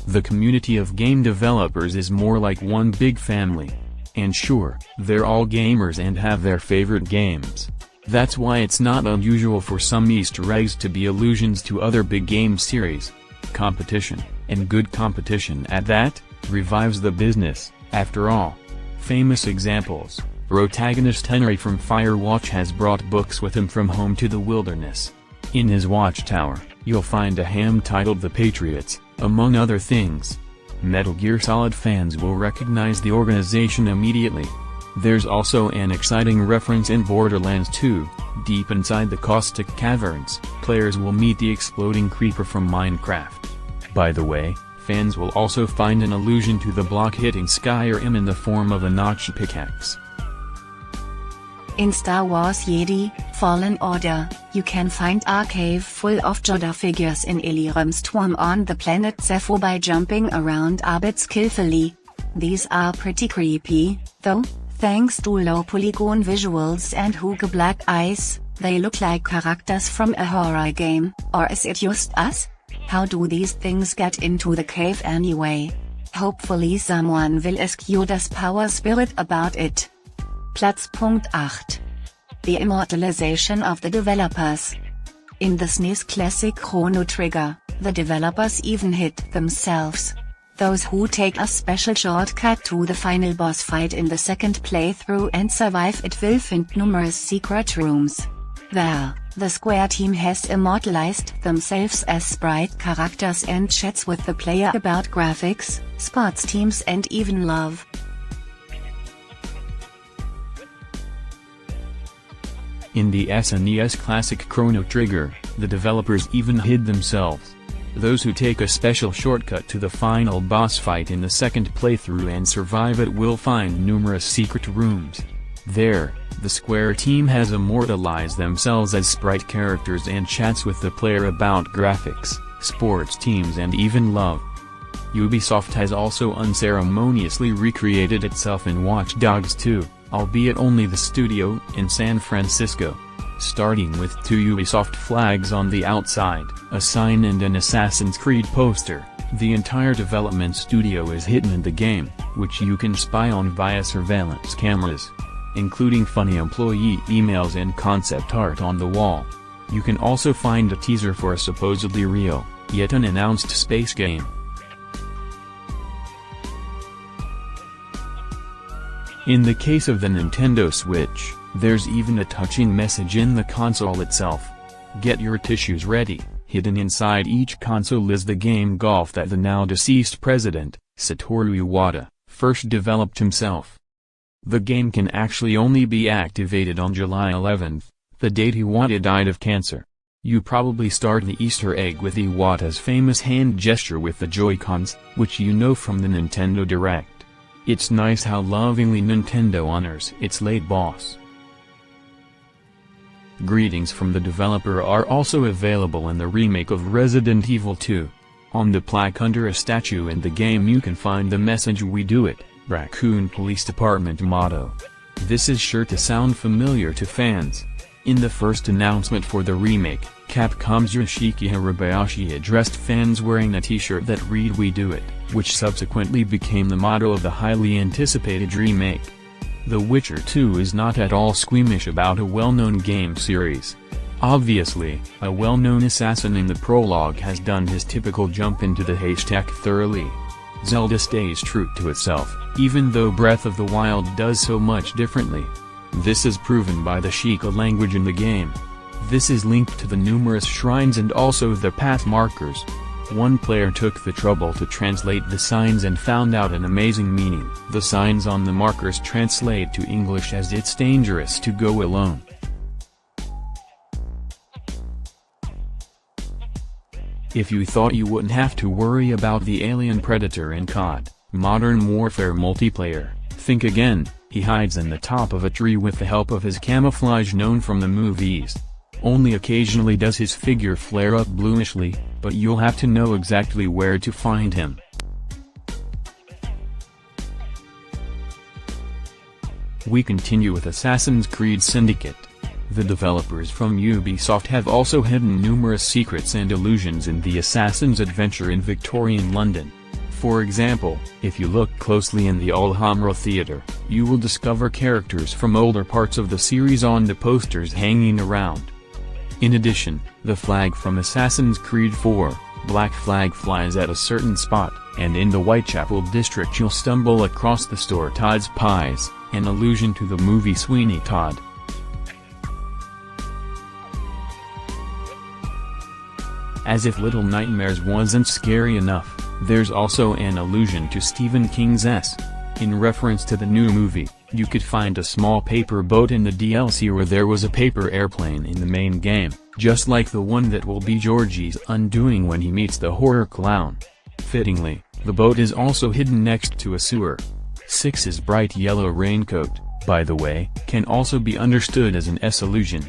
The community of game developers is more like one big family. And sure, they're all gamers and have their favorite games. That's why it's not unusual for some Easter eggs to be allusions to other big game series. Competition, and good competition at that, revives the business, after all. Famous examples: protagonist Henry from Firewatch has brought books with him from home to the wilderness. In his watchtower, you'll find a ham titled The Patriots, among other things. Metal Gear Solid fans will recognize the organization immediately. There's also an exciting reference in Borderlands 2, deep inside the caustic caverns, players will meet the exploding creeper from Minecraft. By the way, fans will also find an allusion to the block-hitting Skyrim in the form of a notched pickaxe. In Star Wars Jedi: Fallen Order, you can find a cave full of Yoda figures in Illyrium's tomb on the planet Zepho by jumping around a bit skillfully. These are pretty creepy, though, thanks to low polygon visuals and hooky black eyes. They look like characters from a horror game, or is it just us? How do these things get into the cave anyway? Hopefully someone will ask Yoda's power spirit about it. Platzpunkt 8. The immortalization of the developers. In the SNES classic Chrono Trigger, the developers even hid themselves. Those who take a special shortcut to the final boss fight in the second playthrough and survive it will find numerous secret rooms. There, the Square team has immortalized themselves as sprite characters and chats with the player about graphics, sports teams and even love. In the SNES classic Chrono Trigger, the developers even hid themselves. Those who take a special shortcut to the final boss fight in the second playthrough and survive it will find numerous secret rooms. There, the Square team has immortalized themselves as sprite characters and chats with the player about graphics, sports teams and even love. Ubisoft has also unceremoniously recreated itself in Watch Dogs 2, albeit only the studio in San Francisco. Starting with 2 Ubisoft flags on the outside, a sign and an Assassin's Creed poster, the entire development studio is hidden in the game, which you can spy on via surveillance cameras. Including funny employee emails and concept art on the wall. You can also find a teaser for a supposedly real, yet unannounced space game. In the case of the Nintendo Switch, there's even a touching message in the console itself. Get your tissues ready. Hidden inside each console is the game Golf that the now-deceased president, Satoru Iwata, first developed himself. The game can actually only be activated on July 11th, the date Iwata died of cancer. You probably start the Easter egg with Iwata's famous hand gesture with the Joy-Cons, which you know from the Nintendo Direct. It's nice how lovingly Nintendo honors its late boss. Greetings from the developer are also available in the remake of Resident Evil 2. On the plaque under a statue in the game you can find the message "We Do It, Raccoon Police Department" motto. This is sure to sound familiar to fans. In the first announcement for the remake, Capcom's Yoshiki Hirabayashi addressed fans wearing a t-shirt that read "We Do It," which subsequently became the motto of the highly anticipated remake. The Witcher 2 is not at all squeamish about a well-known game series. Obviously, a well-known assassin in the prologue has done his typical jump into the haystack thoroughly. Zelda stays true to itself, even though Breath of the Wild does so much differently. This is proven by the Sheikah language in the game. This is linked to the numerous shrines and also the path markers. One player took the trouble to translate the signs and found out an amazing meaning. The signs on the markers translate to English as "It's dangerous to go alone." If you thought you wouldn't have to worry about the alien predator in COD, Modern Warfare multiplayer, think again. He hides in the top of a tree with the help of his camouflage known from the movies. Only occasionally does his figure flare up bluishly, but you'll have to know exactly where to find him. We continue with Assassin's Creed Syndicate. The developers from Ubisoft have also hidden numerous secrets and illusions in the Assassin's adventure in Victorian London. For example, if you look closely in the Alhambra Theater, you will discover characters from older parts of the series on the posters hanging around. In addition, the flag from Assassin's Creed 4, Black Flag flies at a certain spot, and in the Whitechapel district you'll stumble across the store Todd's Pies, an allusion to the movie Sweeney Todd. As if Little Nightmares wasn't scary enough, there's also an allusion to Stephen King's S. In reference to the new movie, you could find a small paper boat in the DLC where there was a paper airplane in the main game, just like the one that will be Georgie's undoing when he meets the horror clown. Fittingly, the boat is also hidden next to a sewer. Six's bright yellow raincoat, by the way, can also be understood as an S allusion.